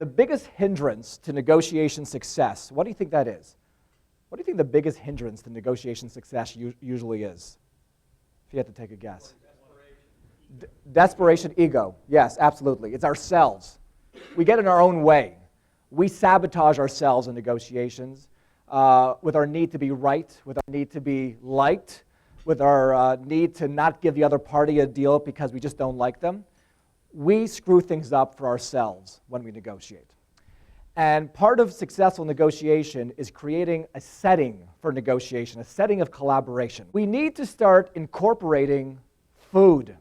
The biggest hindrance to negotiation success, what do you think that is? What do you think the biggest hindrance to negotiation success usually is? If you had to take a guess. Desperation, ego. Yes, absolutely. It's ourselves. We get in our own way. We sabotage ourselves in negotiations with our need to be right, with our need to be liked, with our need to not give the other party a deal because we just don't like them. We screw things up for ourselves when we negotiate. And part of successful negotiation is creating a setting for negotiation, a setting of collaboration. We need to start incorporating food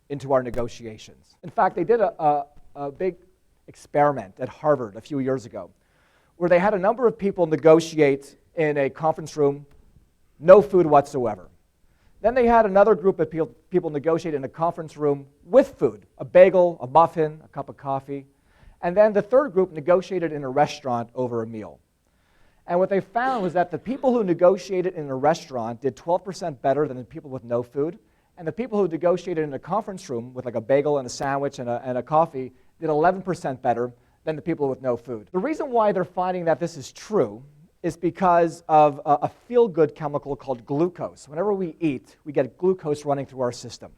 into our negotiations. In fact, they did a big experiment at Harvard a few years ago where they had a number of people negotiate in a conference room, no food whatsoever. Then they had another group of people negotiate in a conference room with food, a bagel, a muffin, a cup of coffee. And then the third group negotiated in a restaurant over a meal. And what they found was that the people who negotiated in a restaurant did 12% better than the people with no food. And the people who negotiated in a conference room with like a bagel and a sandwich and a coffee did 11% better than the people with no food. The reason why they're finding that this is true is because of a feel-good chemical called glucose. Whenever we eat, we get glucose running through our system.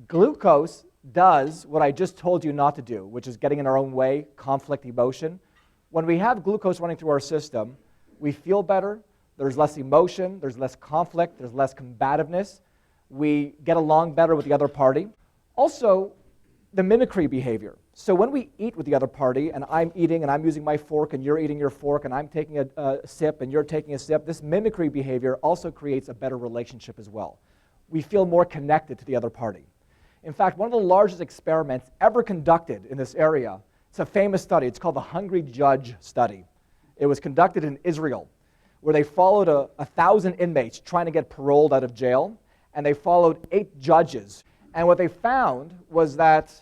Glucose does what I just told you not to do, which is getting in our own way, conflict, emotion. When we have glucose running through our system, we feel better, there's less emotion, there's less conflict, there's less combativeness, we get along better with the other party. Also, the mimicry behavior. So when we eat with the other party, and I'm eating and I'm using my fork and you're eating your fork and I'm taking a sip and you're taking a sip, this mimicry behavior also creates a better relationship as well. We feel more connected to the other party. In fact, one of the largest experiments ever conducted in this area, it's a famous study, it's called the Hungry Judge Study. It was conducted in Israel, where they followed 1,000 inmates trying to get paroled out of jail, and they followed 8 judges. And what they found was that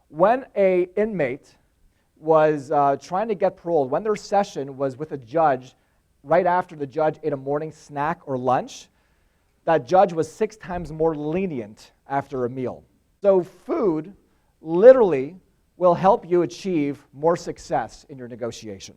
when an inmate was trying to get paroled, when their session was with a judge, right after the judge ate a morning snack or lunch, that judge was 6 times more lenient after a meal. So food literally will help you achieve more success in your negotiation.